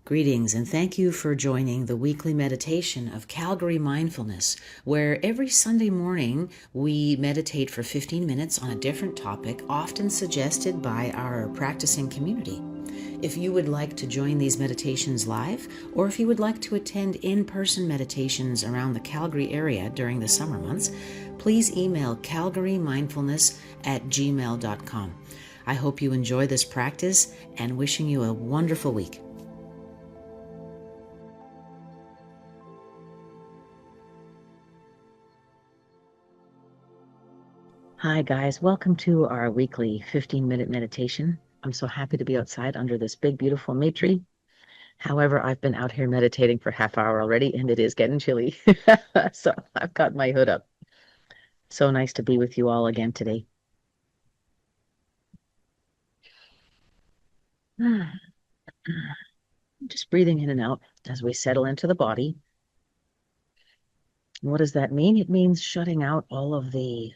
Greetings and thank you for joining the weekly meditation of Calgary Mindfulness, where every Sunday morning we meditate for 15 minutes on a different topic, often suggested by our practicing community. If you would like to join these meditations live, or if you would like to attend in-person meditations around the Calgary area during the summer months, please email calgarymindfulness@gmail.com. I hope you enjoy this practice and wishing you a wonderful week. Hi guys, welcome to our weekly 15-minute meditation. I'm so happy to be outside under this big, beautiful May tree. However, I've been out here meditating for half hour already and it is getting chilly. So I've got my hood up. So nice to be with you all again today. Just breathing in and out as we settle into the body. What does that mean? It means shutting out all of the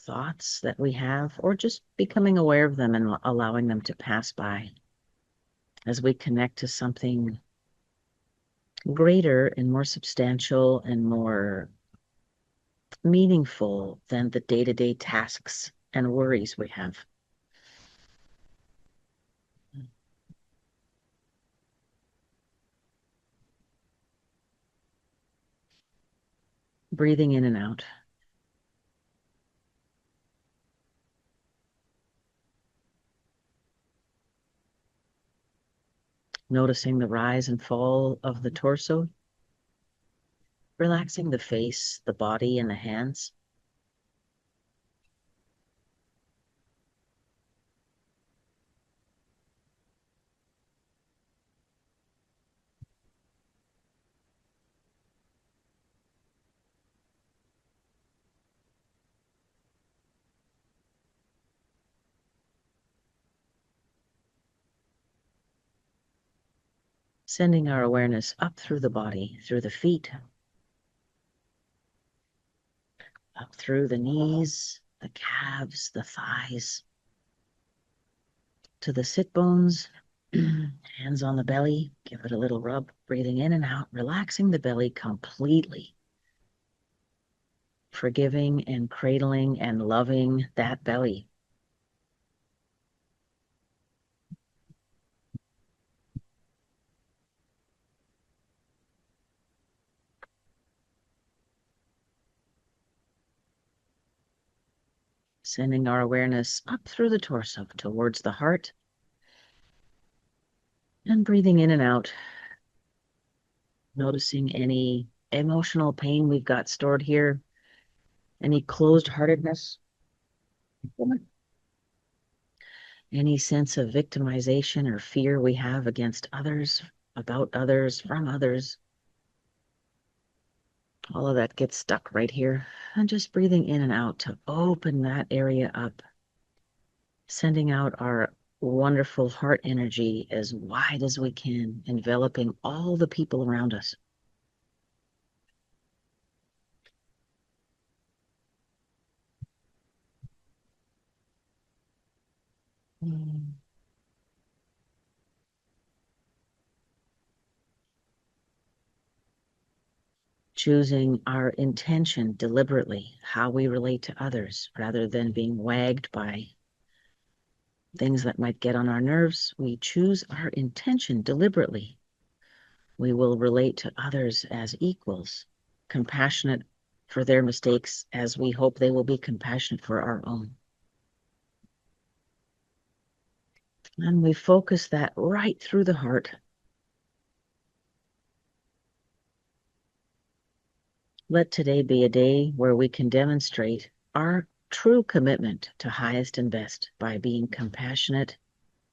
thoughts that we have, or just becoming aware of them and allowing them to pass by as we connect to something greater and more substantial and more meaningful than the day-to-day tasks and worries we have. Breathing in and out. Noticing the rise and fall of the torso. Relaxing the face, the body, and the hands. Sending our awareness up through the body, through the feet, up through the knees, the calves, the thighs, to the sit bones, hands on the belly, give it a little rub, breathing in and out, relaxing the belly completely, forgiving and cradling and loving that belly. Sending our awareness up through the torso towards the heart, and breathing in and out, noticing any emotional pain we've got stored here, any closed-heartedness, any sense of victimization or fear we have against others, about others, from others. All of that gets stuck right here. And just breathing in and out to open that area up, sending out our wonderful heart energy as wide as we can, enveloping all the people around us. Choosing our intention deliberately, how we relate to others, rather than being wagged by things that might get on our nerves. We choose our intention deliberately. We will relate to others as equals, compassionate for their mistakes as we hope they will be compassionate for our own. And we focus that right through the heart. Let today be a day where we can demonstrate our true commitment to highest and best by being compassionate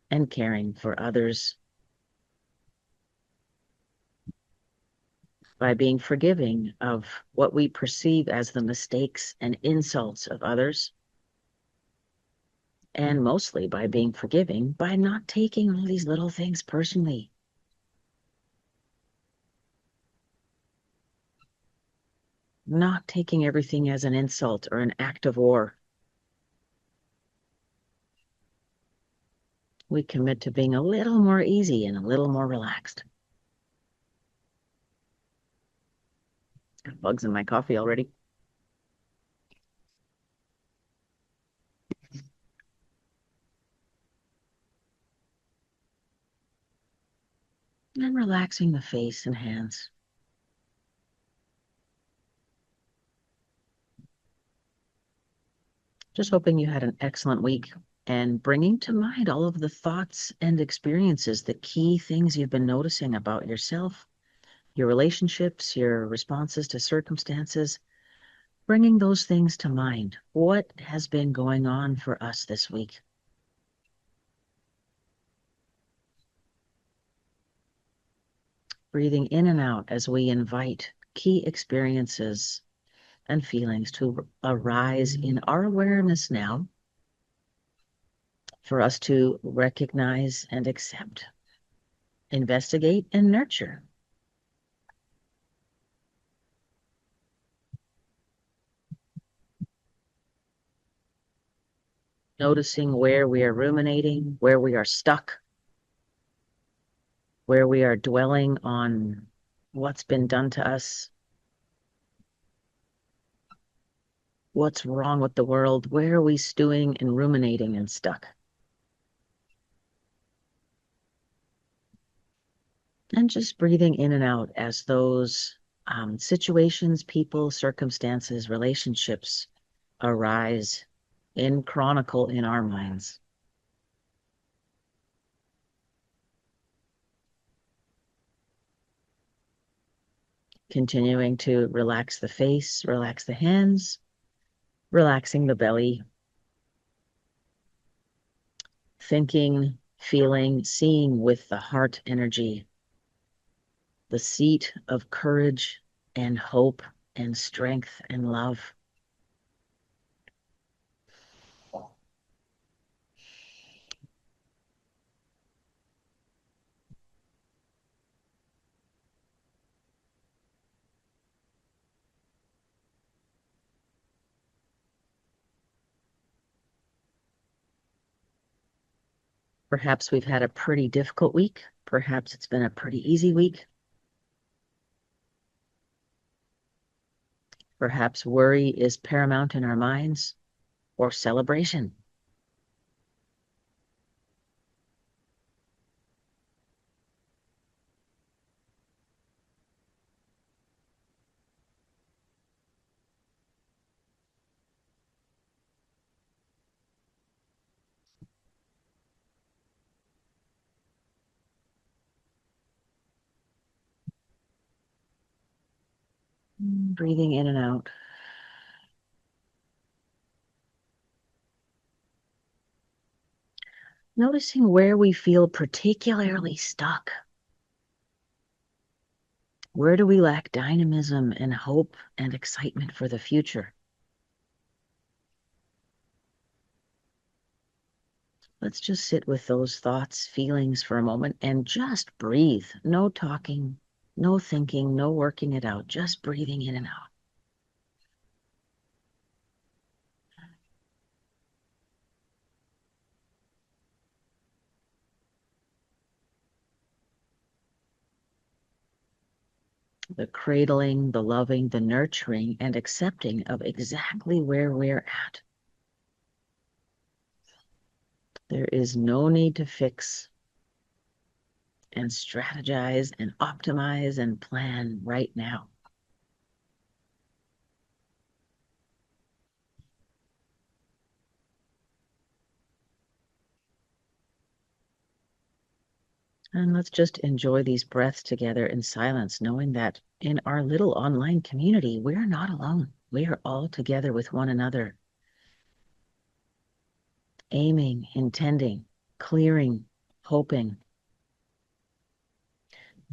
and caring for others, by being forgiving of what we perceive as the mistakes and insults of others, and mostly by being forgiving, by not taking all these little things personally. Not taking everything as an insult or an act of war. We commit to being a little more easy and a little more relaxed. Got bugs in my coffee already. And relaxing the face and hands. Just hoping you had an excellent week and bringing to mind all of the thoughts and experiences, the key things you've been noticing about yourself, your relationships, your responses to circumstances, bringing those things to mind. What has been going on for us this week? Breathing in and out as we invite key experiences and feelings to arise in our awareness now for us to recognize and accept, investigate, and nurture. Noticing where we are ruminating, where we are stuck, where we are dwelling on what's been done to us, what's wrong with the world, where are we stewing and ruminating and stuck. And just breathing in and out as those situations, people, circumstances, relationships arise in chronicle in our minds. Continuing to relax the face, relax the hands, relaxing the belly, thinking, feeling, seeing with the heart energy, the seat of courage and hope and strength and love. Perhaps we've had a pretty difficult week. Perhaps it's been a pretty easy week. Perhaps worry is paramount in our minds, or celebration. Breathing in and out. Noticing where we feel particularly stuck. Where do we lack dynamism and hope and excitement for the future? Let's just sit with those thoughts, feelings for a moment and just breathe. No talking, no thinking, no working it out, just breathing in and out. The cradling, the loving, the nurturing, and accepting of exactly where we're at. There is no need to fix and strategize and optimize and plan right now. And let's just enjoy these breaths together in silence, knowing that in our little online community, we're not alone. We are all together with one another, aiming, intending, clearing, hoping,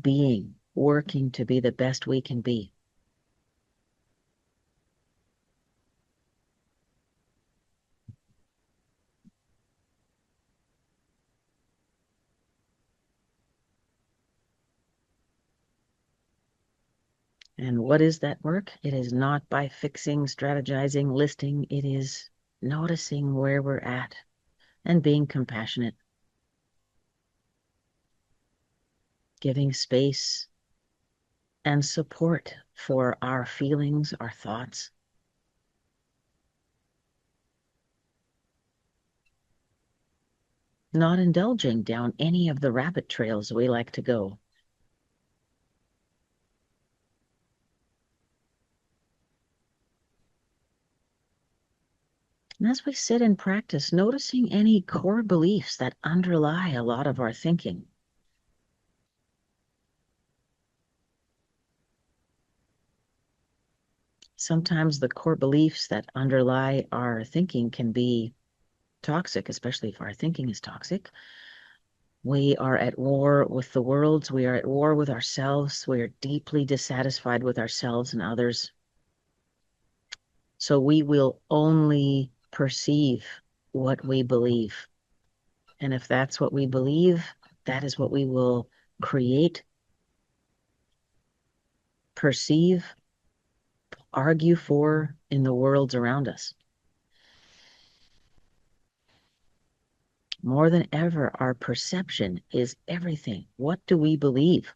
being, working to be the best we can be. And what is that work? It is not by fixing, strategizing, listing. It is noticing where we're at and being compassionate, giving space and support for our feelings, our thoughts. Not indulging down any of the rabbit trails we like to go. And as we sit and practice, noticing any core beliefs that underlie a lot of our thinking. Sometimes the core beliefs that underlie our thinking can be toxic, especially if our thinking is toxic. We are at war with the world. We are at war with ourselves. We are deeply dissatisfied with ourselves and others. So we will only perceive what we believe. And if that's what we believe, that is what we will create, perceive, argue for in the worlds around us. More than ever, our perception is everything. What do we believe?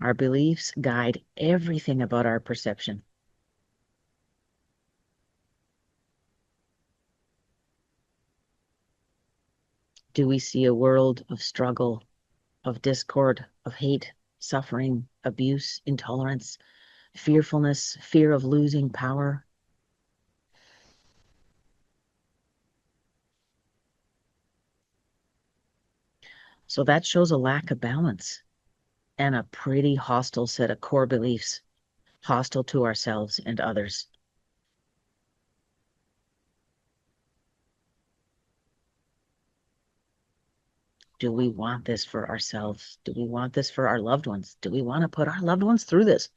Our beliefs guide everything about our perception. Do we see a world of struggle, of discord, of hate, suffering, abuse, intolerance, fearfulness, fear of losing power? So that shows a lack of balance and a pretty hostile set of core beliefs, hostile to ourselves and others. Do we want this for ourselves? Do we want this for our loved ones? Do we want to put our loved ones through this?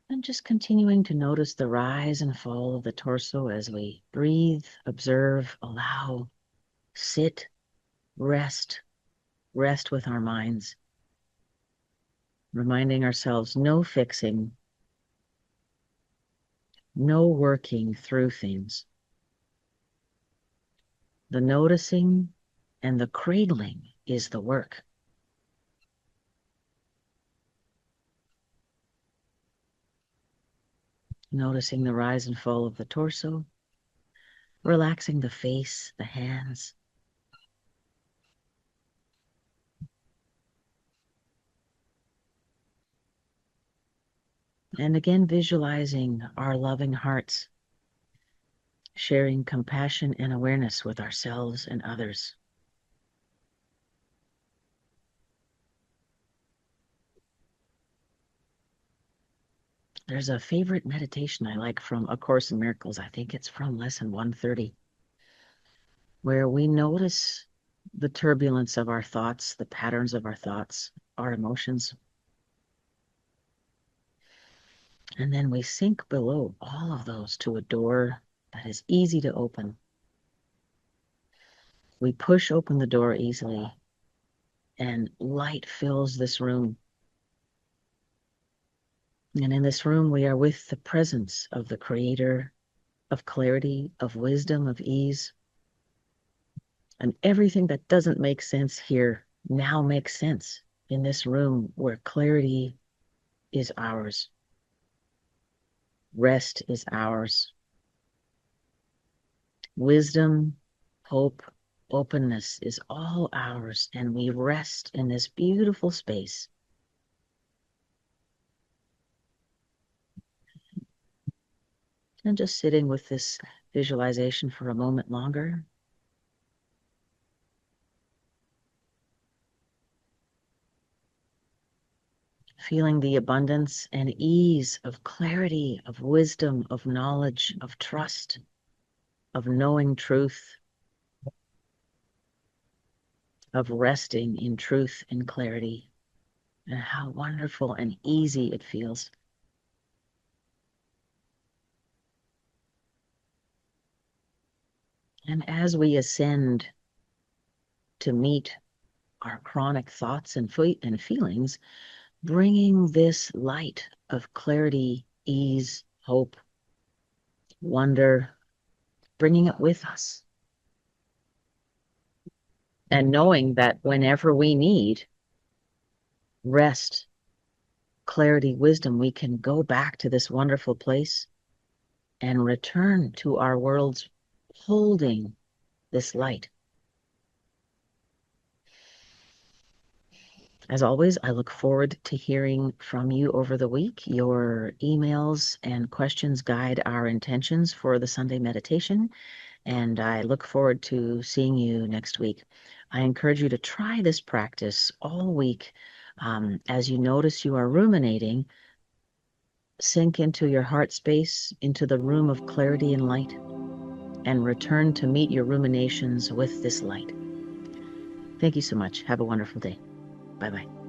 And just continuing to notice the rise and fall of the torso as we breathe, observe, allow, sit, rest with our minds, reminding ourselves no fixing, no working through things. The noticing and the cradling is the work. Noticing the rise and fall of the torso, relaxing the face, the hands. And again, visualizing our loving hearts, sharing compassion and awareness with ourselves and others. There's a favorite meditation I like from A Course in Miracles. I think it's from lesson 130, where we notice the turbulence of our thoughts, the patterns of our thoughts, our emotions. And then we sink below all of those to a door that is easy to open. We push open the door easily, and light fills this room. And in this room, we are with the presence of the Creator, of clarity, of wisdom, of ease. And everything that doesn't make sense here now makes sense in this room where clarity is ours. Rest is ours. Wisdom, hope, openness is all ours. And we rest in this beautiful space. And just sitting with this visualization for a moment longer. feeling the abundance and ease of clarity, of wisdom, of knowledge, of trust, of knowing truth, of resting in truth and clarity, and how wonderful and easy it feels. And as we ascend to meet our chronic thoughts and feelings, bringing this light of clarity, ease, hope, wonder, bringing it with us. And knowing that whenever we need rest, clarity, wisdom, we can go back to this wonderful place and return to our worlds holding this light. As always, I look forward to hearing from you over the week. Your emails and questions guide our intentions for the Sunday meditation, and I look forward to seeing you next week. I encourage you to try this practice all week. As you notice you are ruminating, sink into your heart space, into the room of clarity and light, and return to meet your ruminations with this light. Thank you so much. Have a wonderful day. Bye-bye.